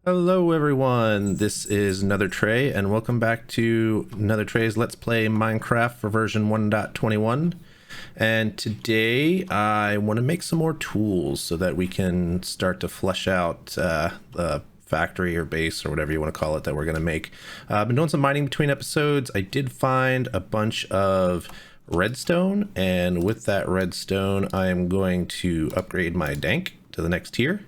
Hello everyone, this is Another Trey and welcome back to Another Trey's Let's Play Minecraft for version 1.21. And today I want to make some more tools so that we can start to flesh out the factory or base or whatever you want to call it that we're going to make. I've been doing some mining between episodes. I did find a bunch of redstone, and with that redstone I am going to upgrade my dank to the next tier.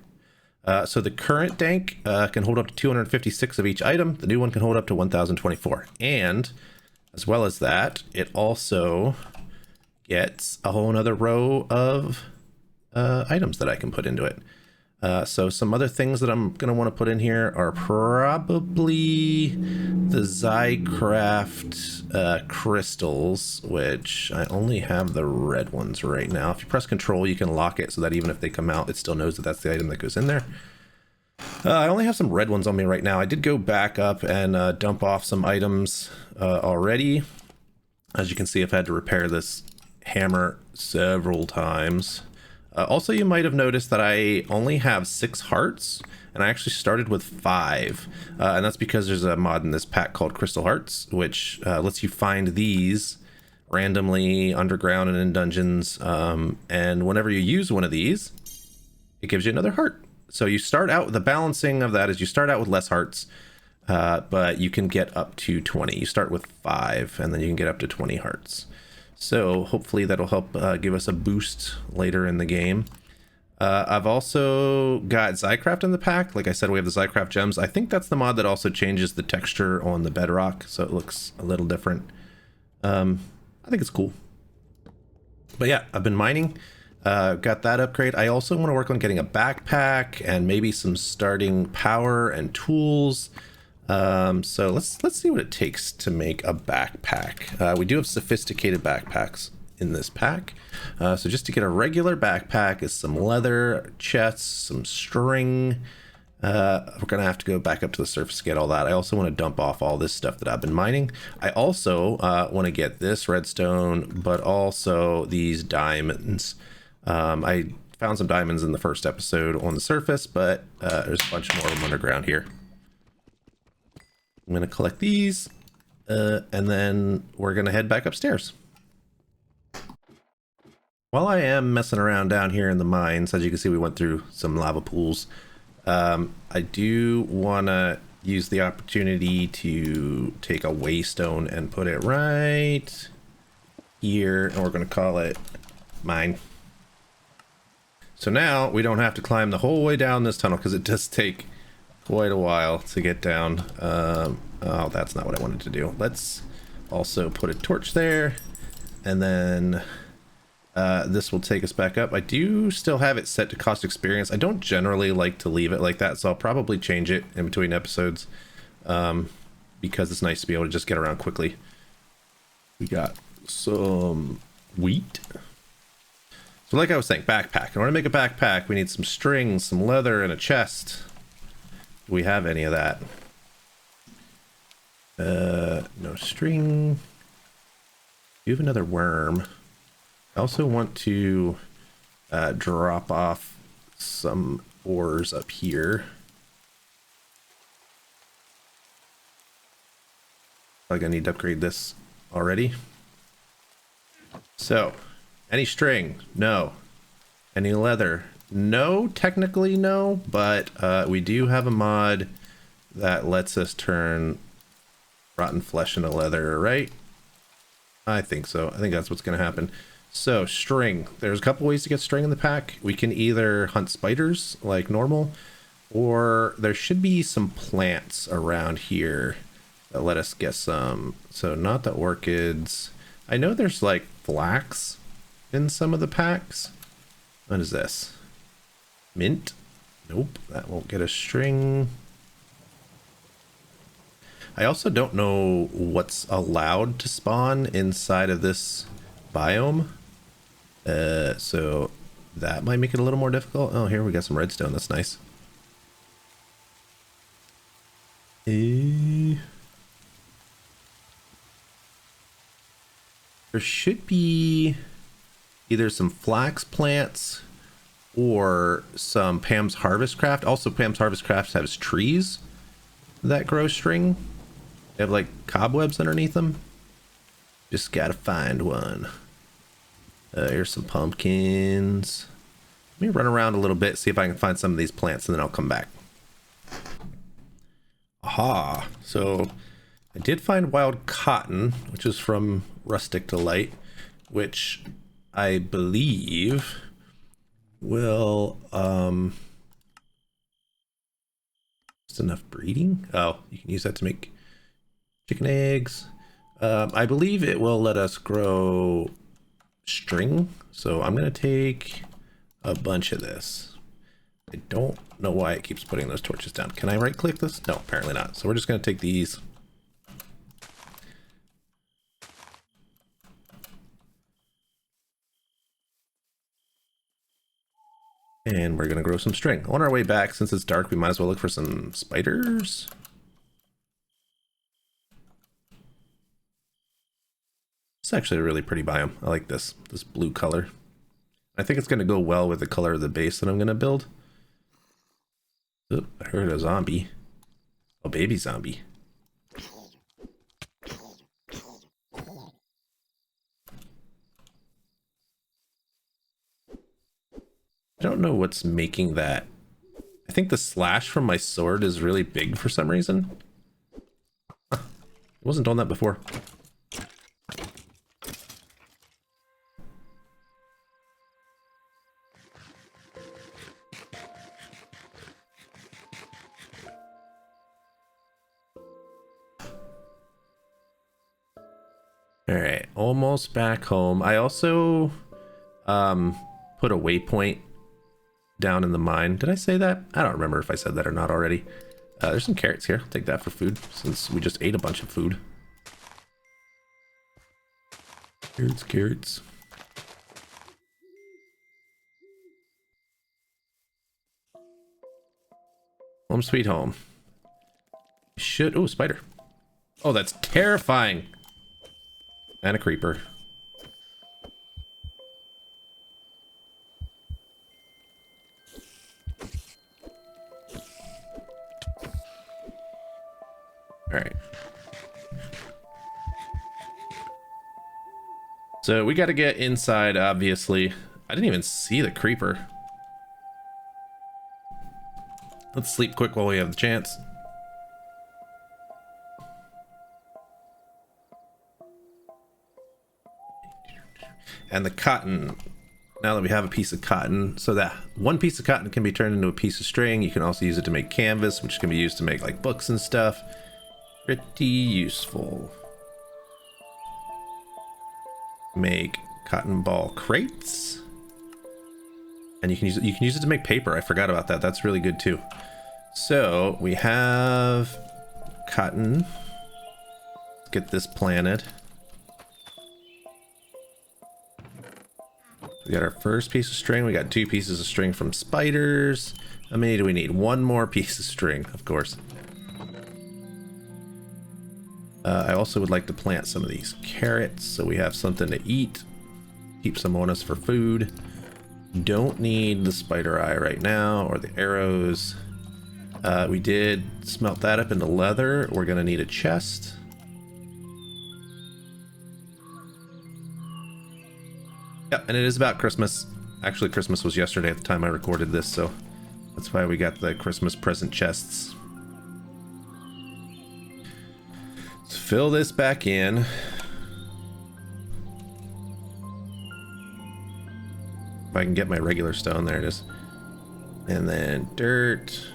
So the current dank can hold up to 256 of each item. The new one can hold up to 1024. And as well as that, it also gets a whole nother row of items that I can put into it. So some other things that I'm going to want to put in here are probably the Zycraft crystals, which I only have the red ones right now. If you press control, you can lock it so that even if they come out, it still knows that that's the item that goes in there. I only have some red ones on me right now. I did go back up and dump off some items already. As you can see, I've had to repair this hammer several times. Also, you might have noticed that I only have 6 hearts, and I actually started with 5. And that's because there's a mod in this pack called Crystal Hearts, which lets you find these randomly underground and in dungeons. And whenever you use one of these, it gives you another heart. So you start out, the balancing of that is you start out with less hearts, but you can get up to 20. You start with 5, and then you can get up to 20 hearts. So hopefully that'll help give us a boost later in the game. I've also got Zycraft in the pack. Like I said, we have the Zycraft gems. I think that's the mod that also changes the texture on the bedrock, so it looks a little different. I think it's cool. But yeah, I've been mining. Got that upgrade. I also want to work on getting a backpack and maybe some starting power and tools. So let's see what it takes to make a backpack. We do have sophisticated backpacks in this pack. So just to get a regular backpack is some leather, chests, some string. We're gonna have to go back up to the surface to get all that. I also want to dump off all this stuff that I've been mining. I also want to get this redstone, but also these diamonds. I found some diamonds in the first episode on the surface, but there's a bunch more of them underground here. I'm going to collect these, and then we're going to head back upstairs. While I am messing around down here in the mines, as you can see, we went through some lava pools. I do want to use the opportunity to take a waystone and put it right here, and we're going to call it mine. So now we don't have to climb the whole way down this tunnel, because it does take quite a while to get down. Oh, that's not what I wanted to do. Let's also put a torch there, and then this will take us back up. I do still have it set to cost experience. I don't generally like to leave it like that, so I'll probably change it in between episodes, because it's nice to be able to just get around quickly. We got some wheat. So like I was saying, backpack. In order to make a backpack, we need some string, some leather, and a chest. Do we have any of that? No string. You have another worm. I also want to drop off some ores up here. Like I need to upgrade this already. So, any string? No. Any leather? No, technically no, but we do have a mod that lets us turn rotten flesh into leather, right? I think so. I think that's what's going to happen. So, string. There's a couple ways to get string in the pack. We can either hunt spiders like normal, or there should be some plants around here that let us get some. So, not the orchids. I know there's like flax in some of the packs. What is this? Mint? Nope, that won't get a string. I also don't know what's allowed to spawn inside of this biome. So that might make it a little more difficult. Oh, here we got some redstone. That's nice. There should be either some flax plants or some Pam's Harvest Craft. Also, Pam's Harvest Craft has trees that grow string. They have like cobwebs underneath them. Just gotta find one. Here's some pumpkins. Let me run around a little bit, see if I can find some of these plants, and then I'll come back. Aha! So I did find wild cotton, which is from Rustic Delight, which I believe will just enough breeding. Oh, you can use that to make chicken eggs. I believe it will let us grow string, so I'm gonna take a bunch of this. I don't know why it keeps putting those torches down. Can I right click this? No, apparently not. So we're just gonna take these. And we're gonna grow some string. On our way back, since it's dark, we might as well look for some spiders. It's actually a really pretty biome. I like this blue color. I think it's going to go well with the color of the base that I'm going to build. Oh, I heard a zombie. A baby zombie. I don't know what's making that. I think the slash from my sword is really big for some reason. Huh. I wasn't doing that before. All right, almost back home. I also put a waypoint down in the mine. Did I say that? I don't remember if I said that or not already. There's some carrots here. I'll take that for food since we just ate a bunch of food. Carrots. Home sweet home. Should. Oh, spider. Oh, that's terrifying. And a creeper. All right. So we got to get inside, obviously. I didn't even see the creeper. Let's sleep quick while we have the chance. And the cotton. Now that we have a piece of cotton, so that one piece of cotton can be turned into a piece of string. You can also use it to make canvas, which can be used to make like books and stuff. Pretty useful. Make cotton ball crates. And you can use it to make paper. I forgot about that. That's really good too. So we have cotton. Let's get this planted. We got our first piece of string. We got 2 pieces of string from spiders. How many do we need? 1 more piece of string, of course. I also would like to plant some of these carrots so we have something to eat. Keep some on us for food. Don't need the spider eye right now or the arrows. We did smelt that up into leather. We're gonna need a chest. Yep, and it is about Christmas. Actually, Christmas was yesterday at the time I recorded this, so that's why we got the Christmas present chests. Let's fill this back in. If I can get my regular stone, there it is. And then dirt.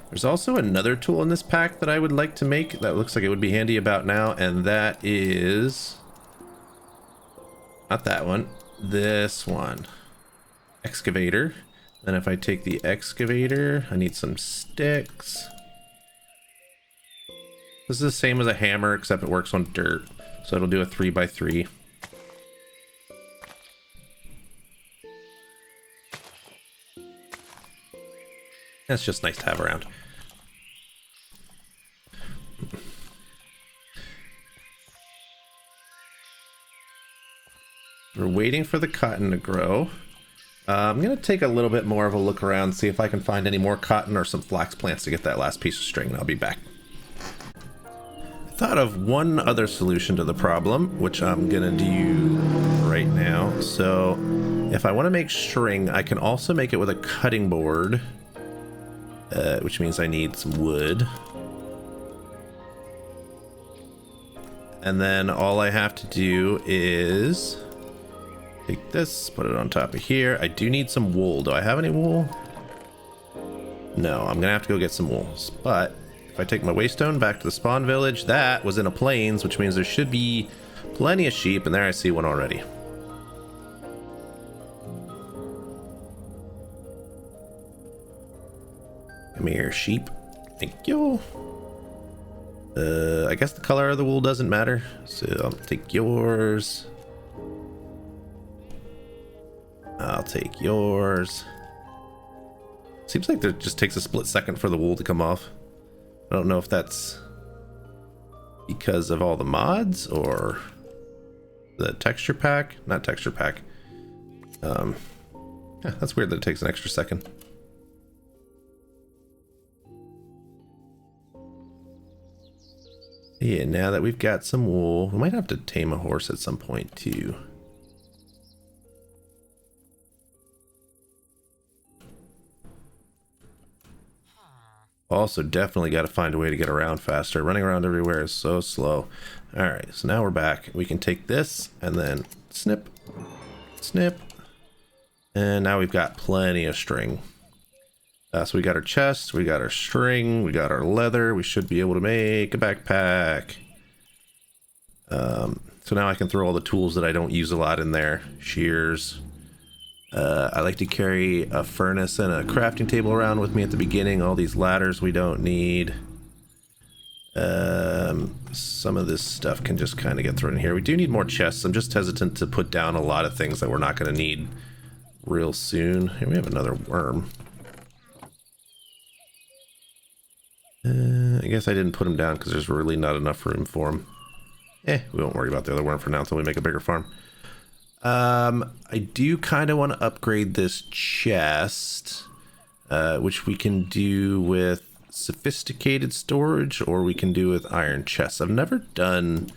There's also another tool in this pack that I would like to make that looks like it would be handy about now, and that is not that one, this one. Excavator. Then if I take the excavator, I need some sticks. This is the same as a hammer, except it works on dirt. So it'll do a 3x3. That's just nice to have around. We're waiting for the cotton to grow. I'm going to take a little bit more of a look around, see if I can find any more cotton or some flax plants to get that last piece of string, and I'll be back. I thought of one other solution to the problem, which I'm going to do right now. So if I want to make string, I can also make it with a cutting board, which means I need some wood. And then all I have to do is take this, put it on top of here. I do need some wool. Do I have any wool? No, I'm gonna have to go get some wool. But if I take my waystone back to the spawn village, that was in a plains, which means there should be plenty of sheep, and there I see one already. Come here, sheep. Thank you. I guess the color of the wool doesn't matter, so I'll take yours. I'll take yours. Seems like it just takes a split second for the wool to come off. I don't know if that's because of all the mods or the texture pack. Not texture pack. Yeah, that's weird that it takes an extra second. Yeah, now that we've got some wool, we might have to tame a horse at some point too. Also, definitely got to find a way to get around faster. Running around everywhere is so slow. All right, so now we're back. We can take this and then snip, snip. And now we've got plenty of string. So we got our chest, we got our string, we got our leather. We should be able to make a backpack. So now I can throw all the tools that I don't use a lot in there. Shears. I like to carry a furnace and a crafting table around with me at the beginning. All these ladders we don't need. Some of this stuff can just kind of get thrown in here. We do need more chests. I'm just hesitant to put down a lot of things that we're not going to need real soon. Here we have another worm. I guess I didn't put him down because there's really not enough room for him. We won't worry about the other worm for now until we make a bigger farm. I do kind of want to upgrade this chest, which we can do with sophisticated storage, or we can do with iron chests. I've never done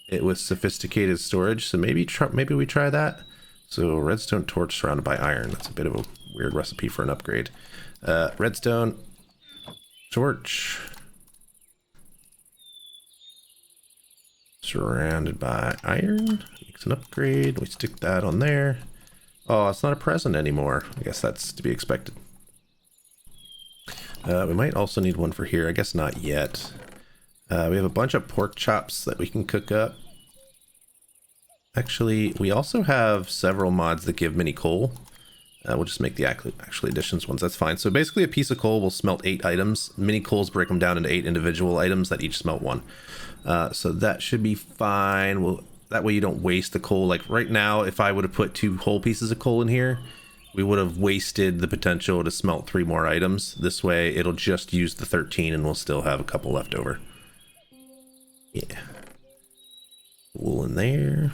it with sophisticated storage, so maybe we try that. So redstone torch surrounded by iron. That's a bit of a weird recipe for an upgrade. Redstone torch surrounded by iron. Makes an upgrade. We stick that on there. Oh, it's not a present anymore. I guess that's to be expected. We might also need one for here. I guess not yet. We have a bunch of pork chops that we can cook up. Actually, we also have several mods that give mini coal. We'll just make the actual additions ones. That's fine. So basically a piece of coal will smelt 8 items. Mini coals break them down into 8 individual items that each smelt 1. So that should be fine. That way you don't waste the coal. Like right now, if I would have put 2 whole pieces of coal in here, we would have wasted the potential to smelt 3 more items. This way it'll just use the 13 and we'll still have a couple left over. Yeah. Wool in there.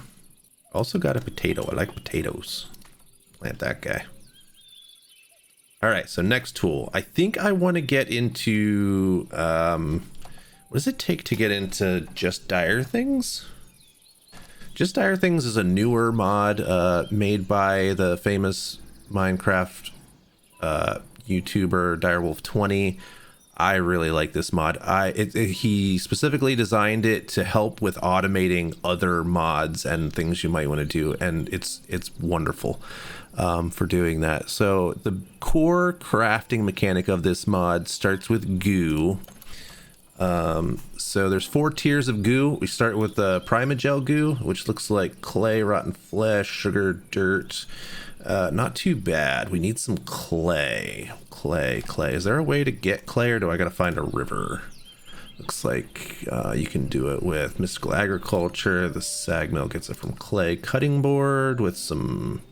Also got a potato. I like potatoes. Plant that guy. All right, so next tool. I think I want to get into... what does it take to get into Just Dire Things? Just Dire Things is a newer mod made by the famous Minecraft YouTuber Direwolf20. I really like this mod. He specifically designed it to help with automating other mods and things you might want to do, and it's wonderful for doing that. So the core crafting mechanic of this mod starts with goo. So there's 4 tiers of goo. We start with the Primagel goo, which looks like clay, rotten flesh, sugar, dirt. Not too bad. We need some clay. Clay. Is there a way to get clay, or do I gotta find a river? Looks like you can do it with mystical agriculture. The sag mill gets it from clay. Cutting board with some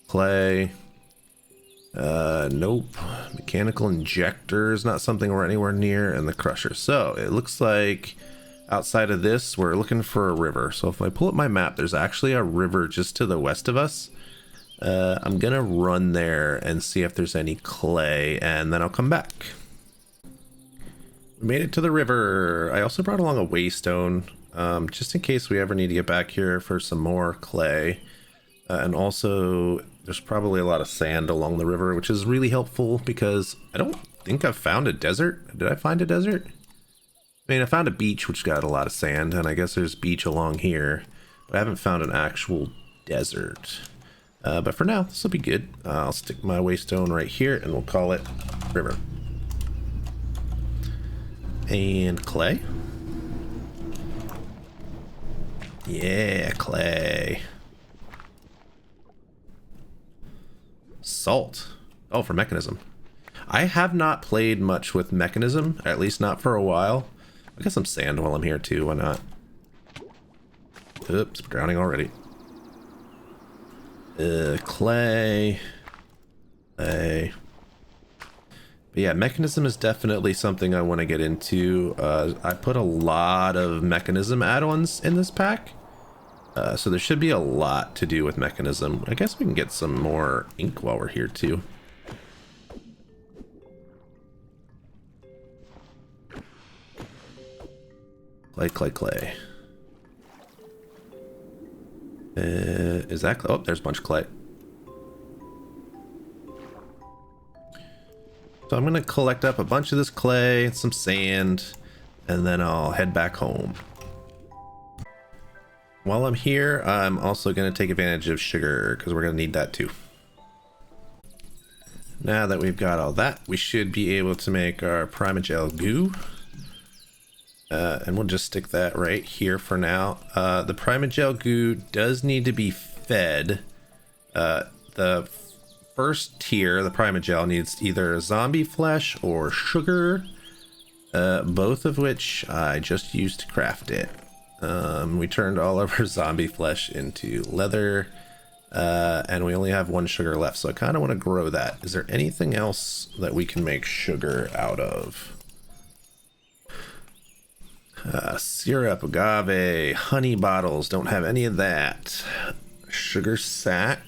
clay. Nope. Mechanical injector is not something we're anywhere near, and the crusher. So it looks like outside of this, we're looking for a river. So if I pull up my map, there's actually a river just to the west of us. I'm gonna run there and see if there's any clay, and then I'll come back. We made it to the river. I also brought along a waystone, just in case we ever need to get back here for some more clay. And also, there's probably a lot of sand along the river, which is really helpful because I don't think I've found a desert. Did I find a desert? I mean, I found a beach which got a lot of sand, and I guess there's beach along here, but I haven't found an actual desert. But for now, this will be good. I'll stick my waystone right here, and we'll call it river. And clay. Yeah, clay. Salt. Oh, for mechanism. I have not played much with mechanism, at least not for a while. I got some sand while I'm here too, why not? Oops, drowning already. Clay. But yeah, mechanism is definitely something I want to get into. I put a lot of mechanism add-ons in this pack. So there should be a lot to do with mechanism. I guess we can get some more ink while we're here too. Clay. Is that clay? Oh, there's a bunch of clay. So I'm gonna collect up a bunch of this clay, some sand, and then I'll head back home. While I'm here, I'm also gonna take advantage of sugar because we're gonna need that too. Now that we've got all that, we should be able to make our primogel goo. And we'll just stick that right here for now. The primogel goo does need to be fed. The first tier, the primogel, needs either zombie flesh or sugar, both of which I just used to craft it. We turned all of our zombie flesh into leather, and we only have one sugar left, so I kind of want to grow that. Is there anything else that we can make sugar out of? Syrup, agave, honey bottles, don't have any of that. Sugar sack,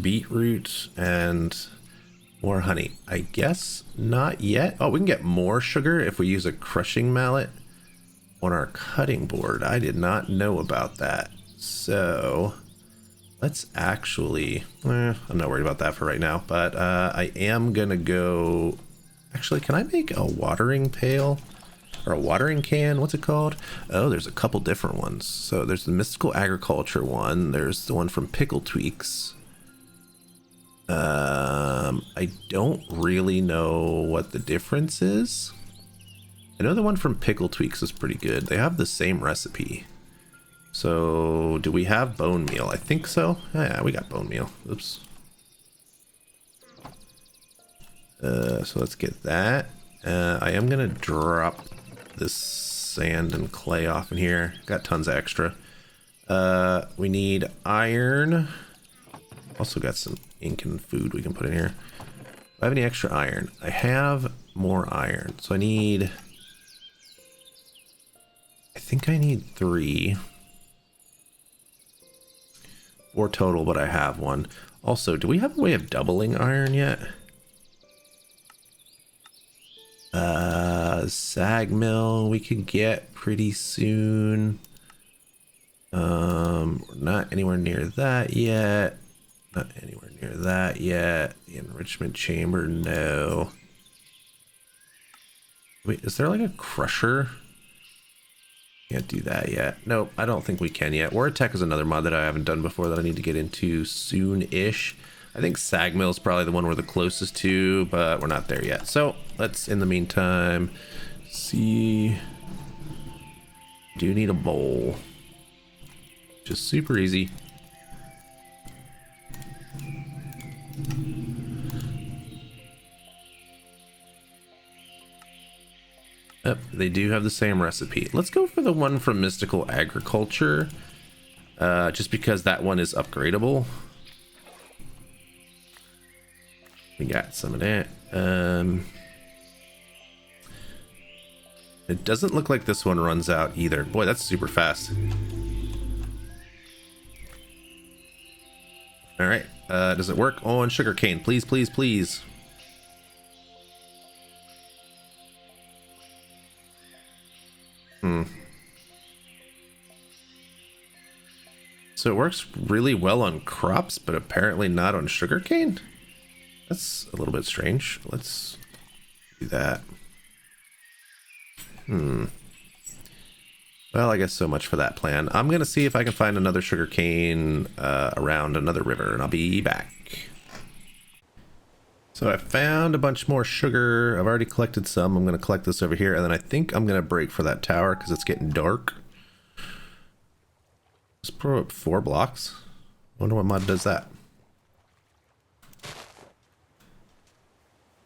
beetroot, and more honey. I guess not yet. Oh, we can get more sugar if we use a crushing mallet on our cutting board. I did not know about that. So let's actually, I'm not worried about that for right now, but I am gonna go, actually, can I make a watering pail? Or a watering can, what's it called? Oh, there's a couple different ones. So there's the Mystical Agriculture one. There's the one from Pickle Tweaks. I don't really know what the difference is. I know the one from Pickle Tweaks is pretty good. They have the same recipe. So do we have bone meal? I think so. Yeah, we got bone meal. Oops. So let's get that. I am gonna drop this sand and clay off in here. Got tons of extra. We need iron. Also got some ink and food we can put in here. Do I have any extra iron? I have more iron. So I think I need 3. 4 total, but I have one. Also, do we have a way of doubling iron yet? Sag mill we could get pretty soon. We're not anywhere near that yet. Not anywhere near that yet. The enrichment chamber, no. Wait, is there like a crusher? Can't do that yet. Nope, I don't think we can yet. War Tech is another mod that I haven't done before that I need to get into soon-ish. I think Sag Mill is probably the one we're the closest to, but we're not there yet. So let's, in the meantime, see. Do need a bowl. Just super easy. Yep, they do have the same recipe. Let's go for the one from Mystical Agriculture, just because that one is upgradable. We got some of that. It doesn't look like this one runs out either. Boy, that's super fast. All right. Does it work on sugarcane? Please, please, please. So it works really well on crops, but apparently not on sugarcane? That's a little bit strange. Let's do that. Well, I guess so much for that plan. I'm going to see if I can find another sugarcane around another river, and I'll be back. So I found a bunch more sugar. I've already collected some. I'm going to collect this over here, and then I think I'm going to break for that tower because it's getting dark. Let's put up 4 blocks. Wonder what mod does that.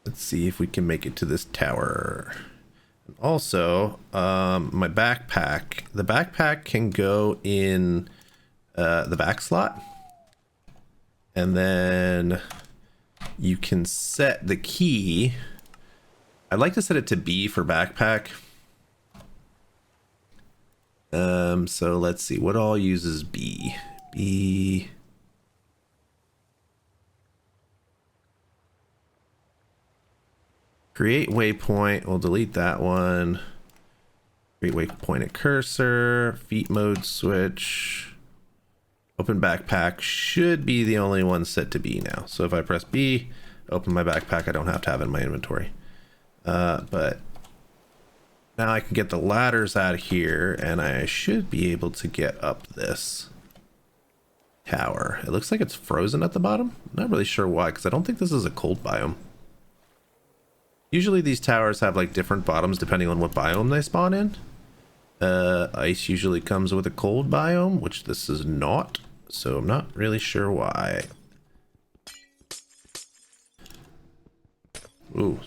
Let's see if we can make it to this tower. Also, my backpack. The backpack can go in the back slot. And then you can set the key. I'd like to set it to B for backpack. So let's see. What all uses B? B... Create waypoint, we'll delete that one. Create waypoint and cursor, feet mode switch. Open backpack should be the only one set to B now. So if I press B, open my backpack, I don't have to have it in my inventory. But now I can get the ladders out of here and I should be able to get up this tower. It looks like it's frozen at the bottom. I'm not really sure why, because I don't think this is a cold biome. Usually these towers have like different bottoms depending on what biome they spawn in. Ice usually comes with a cold biome, which this is not. So I'm not really sure why. Ooh.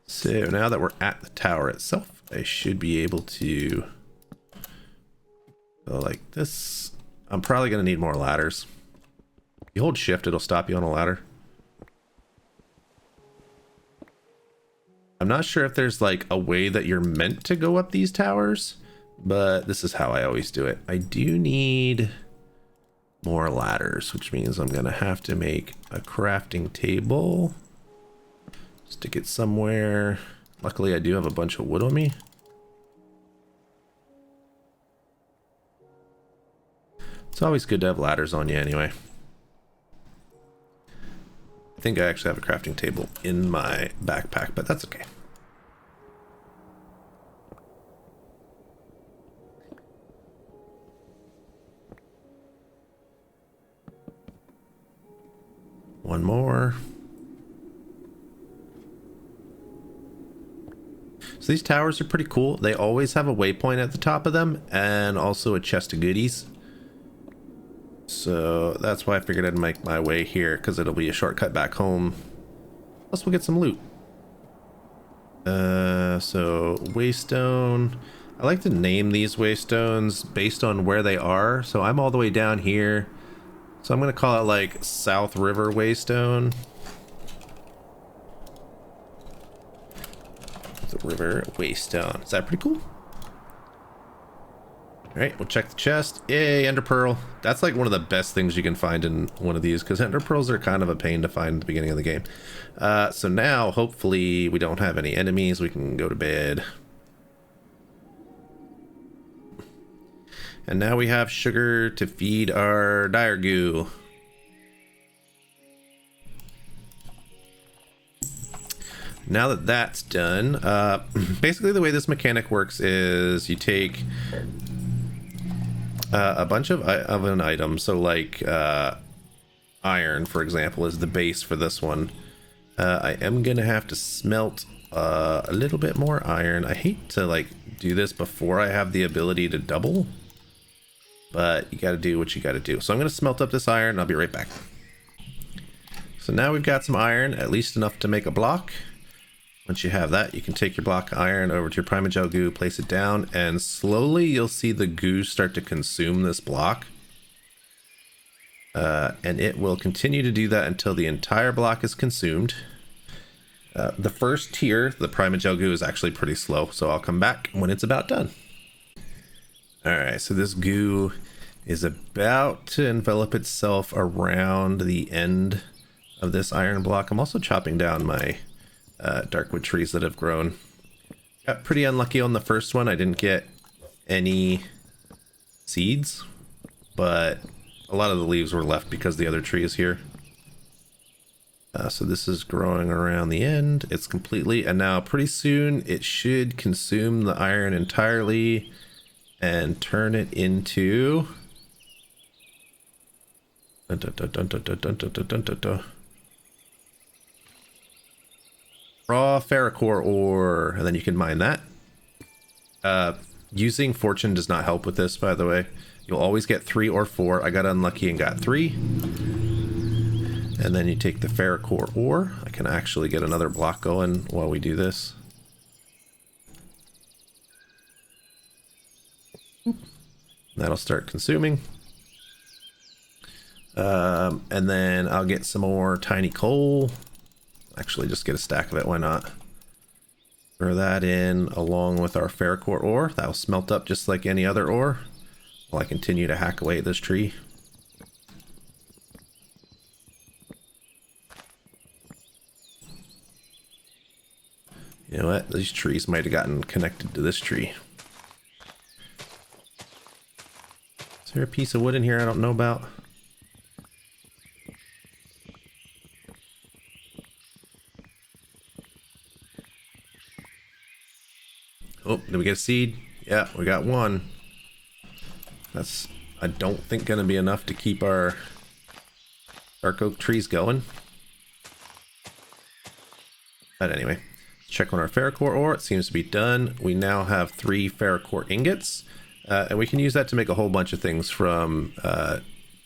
So now that we're at the tower itself, I should be able to go like this. I'm probably going to need more ladders. You hold shift, it'll stop you on a ladder. I'm not sure if there's like a way that you're meant to go up these towers, but this is how I always do it. I do need more ladders, which means I'm going to have to make a crafting table. Stick it somewhere. Luckily, I do have a bunch of wood on me. It's always good to have ladders on you anyway. I think I actually have a crafting table in my backpack, but that's okay. One more. So these towers are pretty cool. They always have a waypoint at the top of them and also a chest of goodies. So that's why I figured I'd make my way here, because it'll be a shortcut back home. Plus we'll get some loot. So waystone. I like to name these waystones based on where they are. So I'm all the way down here. So I'm going to call it like South River Waystone. The River Waystone. Is that pretty cool? Alright, we'll check the chest. Yay, ender pearl. That's like one of the best things you can find in one of these, because ender pearls are kind of a pain to find at the beginning of the game. So now, hopefully, we don't have any enemies. We can go to bed. And now we have sugar to feed our dire goo. Now that that's done, basically the way this mechanic works is you take a bunch of an item. So like iron, for example, is the base for this one. I am going to have to smelt a little bit more iron. I hate to like do this before I have the ability to double, but you got to do what you got to do. So I'm going to smelt up this iron and I'll be right back. So now we've got some iron, at least enough to make a block. Once you have that, you can take your block of iron over to your Primagel goo, place it down, and slowly you'll see the goo start to consume this block. And it will continue to do that until the entire block is consumed. The first tier, the Primagel goo, is actually pretty slow, so I'll come back when it's about done. Alright, so this goo is about to envelop itself around the end of this iron block. I'm also chopping down my darkwood trees that have grown. Got pretty unlucky on the first one. I didn't get any seeds, but a lot of the leaves were left because the other tree is here. So this is growing around the end. It's completely, and now pretty soon it should consume the iron entirely and turn it into raw ferrocore ore, and then you can mine that. Using fortune does not help with this, by the way. You'll always get 3 or 4. I got unlucky and got 3. And then you take the ferrocore ore. I can actually get another block going while we do this. That'll start consuming. And then I'll get some more tiny coal. Actually, just get a stack of it. Why not? Throw that in along with our ferrocore ore. That'll smelt up just like any other ore while I continue to hack away at this tree. You know what? These trees might have gotten connected to this tree. Is there a piece of wood in here I don't know about? Oh, did we get a seed? Yeah, we got one. That's, I don't think, going to be enough to keep our dark oak trees going. But anyway, let's check on our ferrocore ore. It seems to be done. We now have 3 ferrocore ingots, and we can use that to make a whole bunch of things from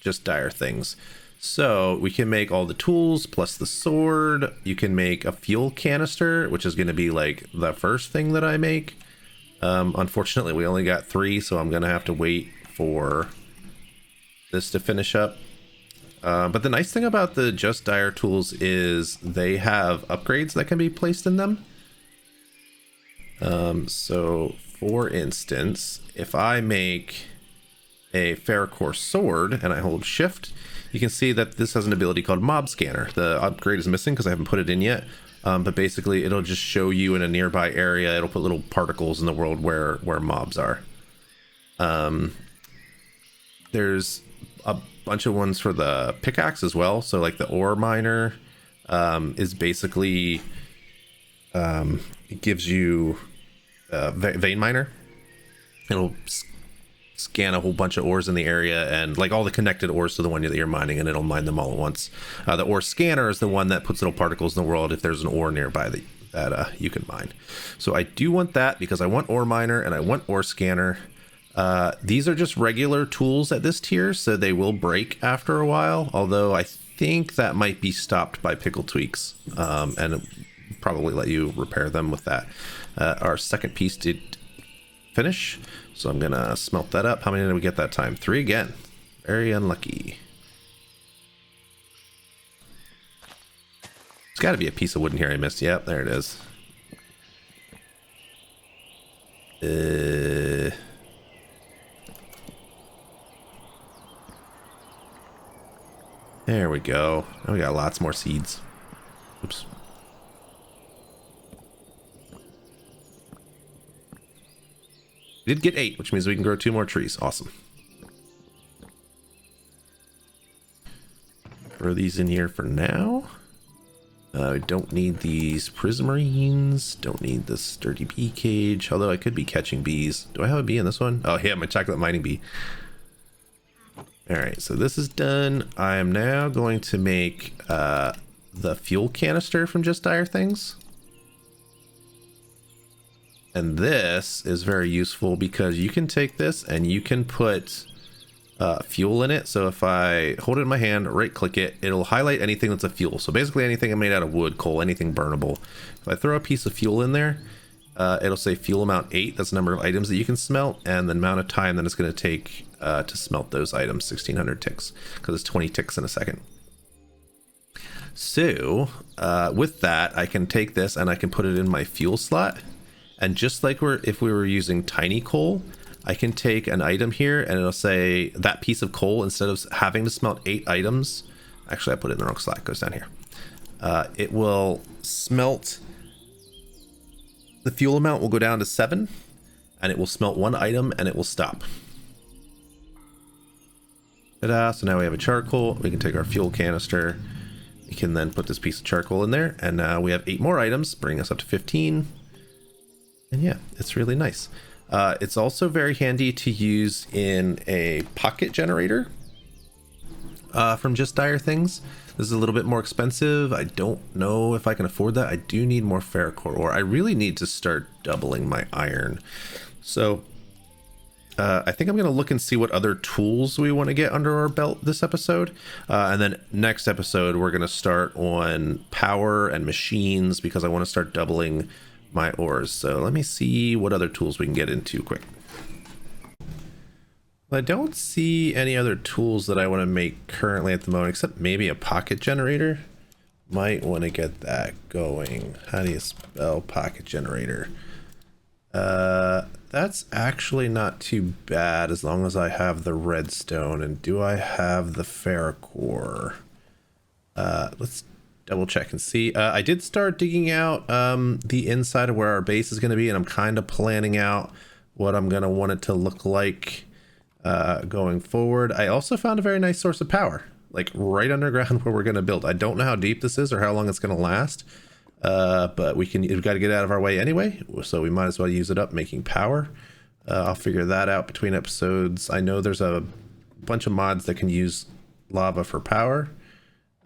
just dire things. So we can make all the tools plus the sword. You can make a fuel canister, which is going to be like the first thing that I make. Unfortunately, we only got 3, so I'm going to have to wait for this to finish up. But the nice thing about the Just Dire tools is they have upgrades that can be placed in them. So, for instance, if I make a ferrocore sword and I hold shift, you can see that this has an ability called Mob Scanner. The upgrade is missing because I haven't put it in yet. But basically, it'll just show you in a nearby area. It'll put little particles in the world where mobs are. There's a bunch of ones for the pickaxe as well. So like the ore miner is basically, it gives you vein miner. It'll scan a whole bunch of ores in the area and like all the connected ores to the one that you're mining, and it'll mine them all at once. The ore scanner is the one that puts little particles in the world if there's an ore nearby that you can mine. So I do want that because I want ore miner and I want ore scanner. These are just regular tools at this tier, so they will break after a while, although I think that might be stopped by pickle tweaks, and probably let you repair them with that. Our second piece did finish, so I'm gonna smelt that up. How many did we get that time? 3 again. Very unlucky. There's got to be a piece of wood in here I missed. Yep, there it is. There we go. Oh, we got lots more seeds. Oops. We did get 8, which means we can grow 2 more trees. Awesome. Throw these in here for now. We don't need these prismarines. Don't need this sturdy bee cage. Although I could be catching bees. Do I have a bee in this one? Oh, yeah, my chocolate mining bee. Alright, so this is done. I am now going to make the fuel canister from Just Dire Things. And this is very useful because you can take this and you can put fuel in it. So if I hold it in my hand, right click it, it'll highlight anything that's a fuel. So basically anything made out of wood, coal, anything burnable. If I throw a piece of fuel in there, it'll say fuel amount 8. That's the number of items that you can smelt, and the amount of time that it's going to take to smelt those items, 1600 ticks, because it's 20 ticks in a second. So with that, I can take this and I can put it in my fuel slot. And just like if we were using tiny coal, I can take an item here and it'll say that piece of coal, instead of having to smelt 8 items, actually I put it in the wrong slot, it goes down here. It will smelt, the fuel amount will go down to 7, and it will smelt 1 item and it will stop. Ta-da, so now we have a charcoal. We can take our fuel canister. We can then put this piece of charcoal in there, and now we have 8 more items, bring us up to 15. And yeah, it's really nice. It's also very handy to use in a pocket generator from Just Dire Things. This is a little bit more expensive. I don't know if I can afford that. I do need more ferrocore ore. I really need to start doubling my iron. So I think I'm going to look and see what other tools we want to get under our belt this episode. And then next episode, we're going to start on power and machines, because I want to start doubling my ores. So let me see what other tools we can get into quick. I don't see any other tools that I want to make currently at the moment, except maybe a pocket generator. Might want to get that going. How do you spell pocket generator? That's actually not too bad as long as I have the redstone. And do I have the ferrocore? Let's double check and see. I did start digging out the inside of where our base is going to be, and I'm kind of planning out what I'm going to want it to look like going forward. I also found a very nice source of power, like right underground where we're going to build. I don't know how deep this is or how long it's going to last, but we've got to get out of our way anyway, so we might as well use it up making power. I'll figure that out between episodes. I know there's a bunch of mods that can use lava for power.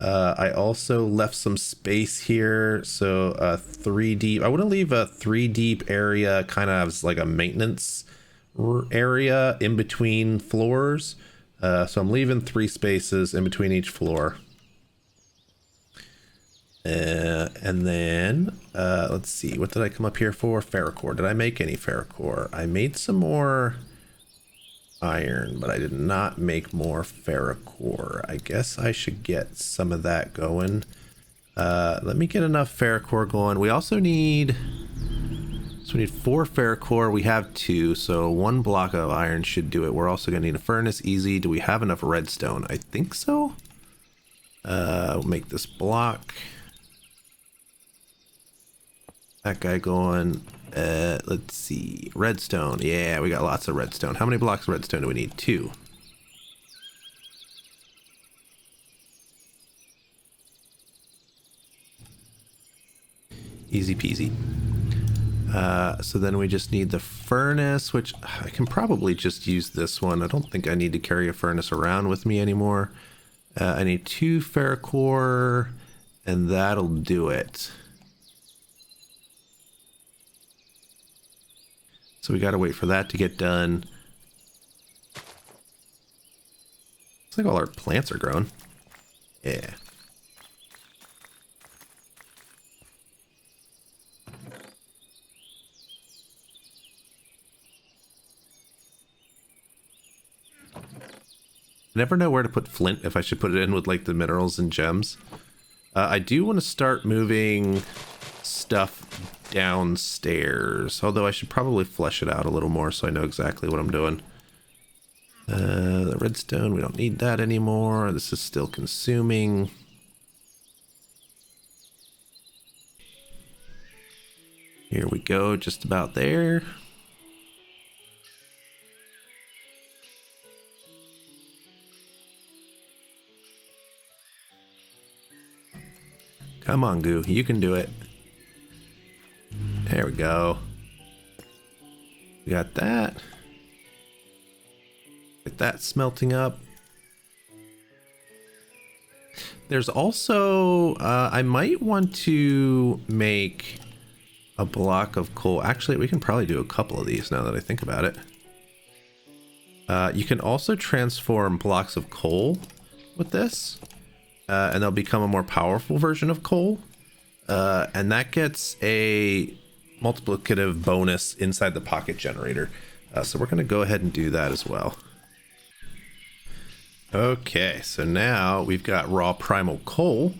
I also left some space here, so 3 deep. I want to leave a 3 deep area kind of as like a maintenance area in between floors. So I'm leaving 3 spaces in between each floor. And then let's see, what did I come up here for? Ferrocore. Did I make any ferrocore? I made some more iron, but I did not make more ferrocore. I guess I should get some of that going. Let me get enough ferrocore going. We also need, so we need 4 ferrocore. We have 2, so 1 block of iron should do it. We're also gonna need a furnace. Easy. Do we have enough redstone? I think so. We'll make this block. That guy going. Let's see, redstone. Yeah, we got lots of redstone. How many blocks of redstone do we need? 2. Easy peasy. So then we just need the furnace, which I can probably just use this one. I don't think I need to carry a furnace around with me anymore. I need 2 ferrocore, and that'll do it. So we got to wait for that to get done. Looks like all our plants are growing. Yeah. I never know where to put flint, if I should put it in with like the minerals and gems. I do want to start moving stuff downstairs, although I should probably flesh it out a little more so I know exactly what I'm doing. The redstone, we don't need that anymore. This is still consuming. Here we go, just about there. Come on, Goo, you can do it. There we go. We got that. Get that smelting up. There's also, I might want to make a block of coal. Actually, we can probably do a couple of these now that I think about it. You can also transform blocks of coal with this, and they'll become a more powerful version of coal. And that gets a multiplicative bonus inside the pocket generator. So we're going to go ahead and do that as well. Okay, so now we've got raw primal coal,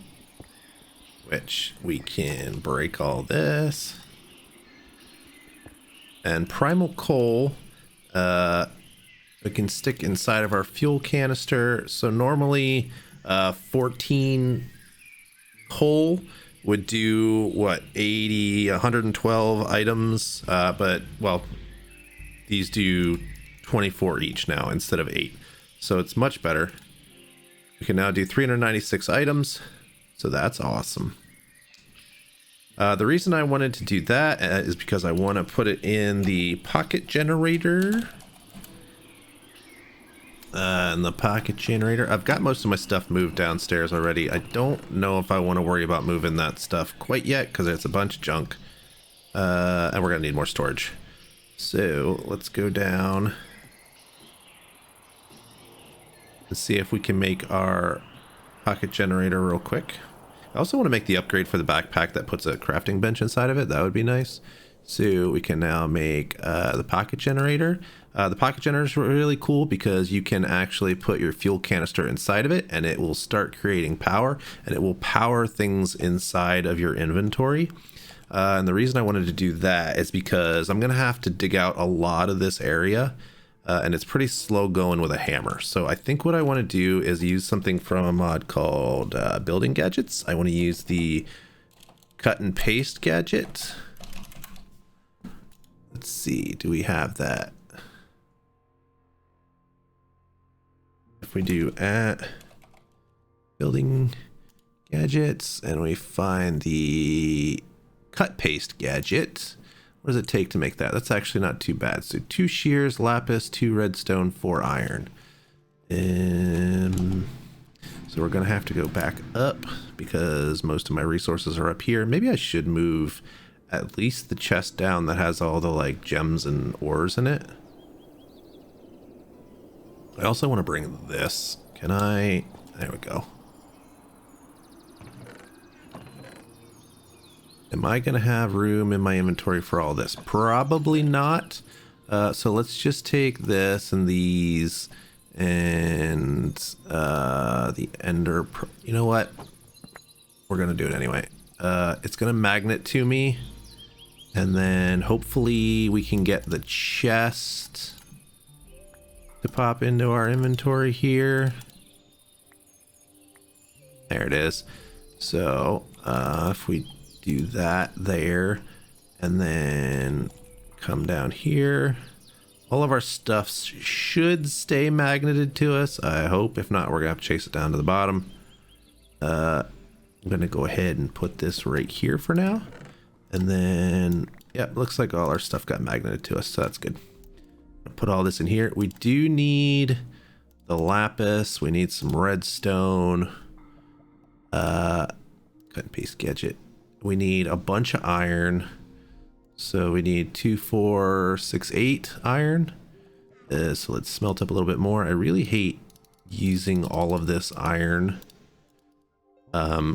which we can break all this. And primal coal, we can stick inside of our fuel canister. So normally 14 coal would do what, 80, 112 items, but well, these do 24 each now instead of 8. So it's much better. We can now do 396 items. So that's awesome. The reason I wanted to do that is because I want to put it in the pocket generator. And the pocket generator, I've got most of my stuff moved downstairs already. I don't know if I want to worry about moving that stuff quite yet because it's a bunch of junk. And we're going to need more storage. So let's go down and see if we can make our pocket generator real quick. I also want to make the upgrade for the backpack that puts a crafting bench inside of it. That would be nice. So we can now make the pocket generator. The pocket generator is really cool because you can actually put your fuel canister inside of it and it will start creating power, and it will power things inside of your inventory. And the reason I wanted to do that is because I'm going to have to dig out a lot of this area. And it's pretty slow going with a hammer. So I think what I want to do is use something from a mod called Building Gadgets. I want to use the cut and paste gadget. Let's see, do we have that? If we do at Building Gadgets and we find the cut paste gadget, what does it take to make that? That's actually not too bad. So 2 shears, lapis, 2 redstone, 4 iron. So we're going to have to go back up because most of my resources are up here. Maybe I should move at least the chest down that has all the like gems and ores in it. I also want to bring this. Can I? There we go. Am I going to have room in my inventory for all this? Probably not. So let's just take this and these and the ender. You know what? We're going to do it anyway. It's going to magnet to me. And then hopefully we can get the chest to pop into our inventory here. There it is. So if we do that there and then come down here, all of our stuff should stay magneted to us, I hope. If not, we're gonna have to chase it down to the bottom. I'm gonna go ahead and put this right here for now, and then yeah, looks like all our stuff got magneted to us, so that's good. Put all this in here. We do need the lapis, we need some redstone, cut and paste gadget. We need a bunch of iron. So we need 2, 4, 6, 8 iron. So let's smelt up a little bit more. I really hate using all of this iron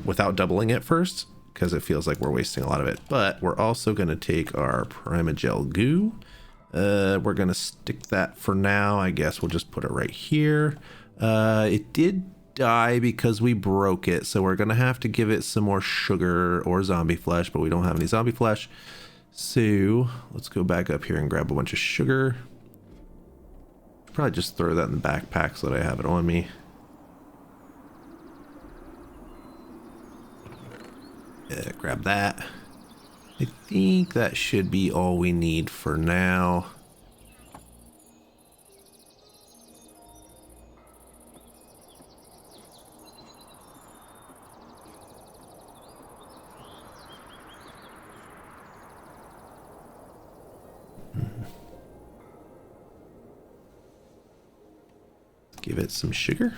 without doubling it first, because it feels like we're wasting a lot of it. But we're also going to take our primagel goo. We're going to stick that for now. I guess we'll just put it right here. It did die because we broke it, so we're gonna have to give it some more sugar or zombie flesh, but we don't have any zombie flesh, so let's go back up here and grab a bunch of sugar. Probably just throw that in the backpack so that I have it on me. Yeah, grab that. I think that should be all we need for now. Give it some sugar.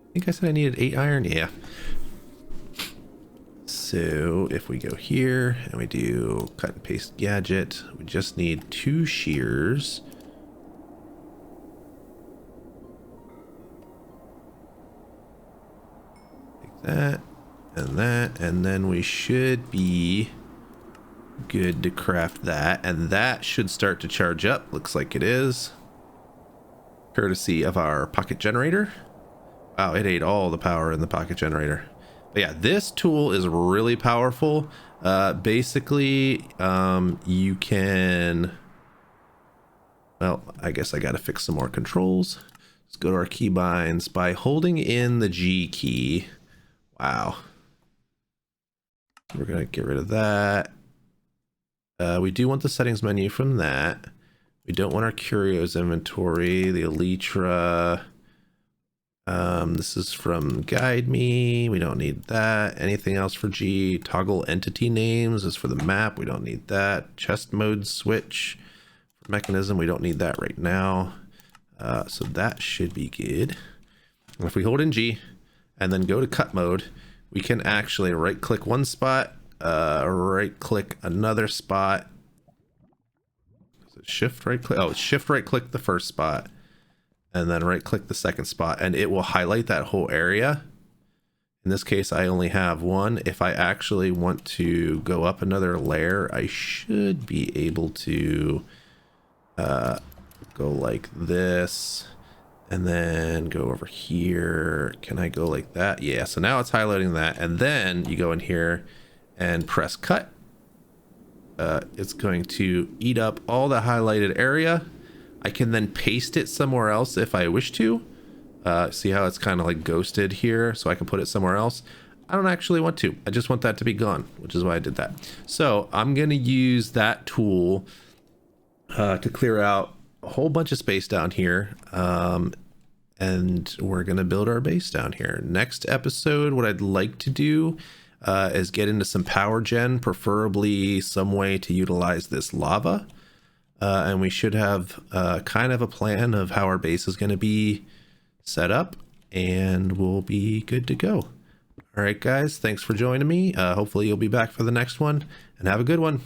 I think I said I needed 8 iron. Yeah. So if we go here and we do cut and paste gadget, we just need 2 shears. Take that, and then we should be good to craft that, and that should start to charge up. Looks like it is, courtesy of our pocket generator. Wow, it ate all the power in the pocket generator. But yeah, this tool is really powerful. Basically, you can, well, I guess I gotta fix some more controls. Let's go to our keybinds. By holding in the G key, wow, we're gonna get rid of that. We do want the settings menu from that. We don't want our curios inventory, the elytra. This is from guide me. We don't need that. Anything else for G? Toggle entity names is for the map. We don't need that. Chest mode switch for mechanism. We don't need that right now. So that should be good. And if we hold in G and then go to cut mode, we can actually right click one spot, right click another spot. Is it shift right click? Oh, it's shift right click the first spot and then right click the second spot, and it will highlight that whole area. In this case, I only have one. If I actually want to go up another layer, I should be able to go like this and then go over here. Can I go like that? Yeah, so now it's highlighting that, and then you go in here and press cut. It's going to eat up all the highlighted area. I can then paste it somewhere else if I wish to. See how it's kind of like ghosted here, so I can put it somewhere else. I don't actually want to. I just want that to be gone, which is why I did that. So I'm going to use that tool to clear out a whole bunch of space down here. And we're going to build our base down here. Next episode, what I'd like to do is get into some power gen, preferably some way to utilize this lava. And we should have kind of a plan of how our base is going to be set up, and we'll be good to go. All right, guys, thanks for joining me. Hopefully you'll be back for the next one, and have a good one.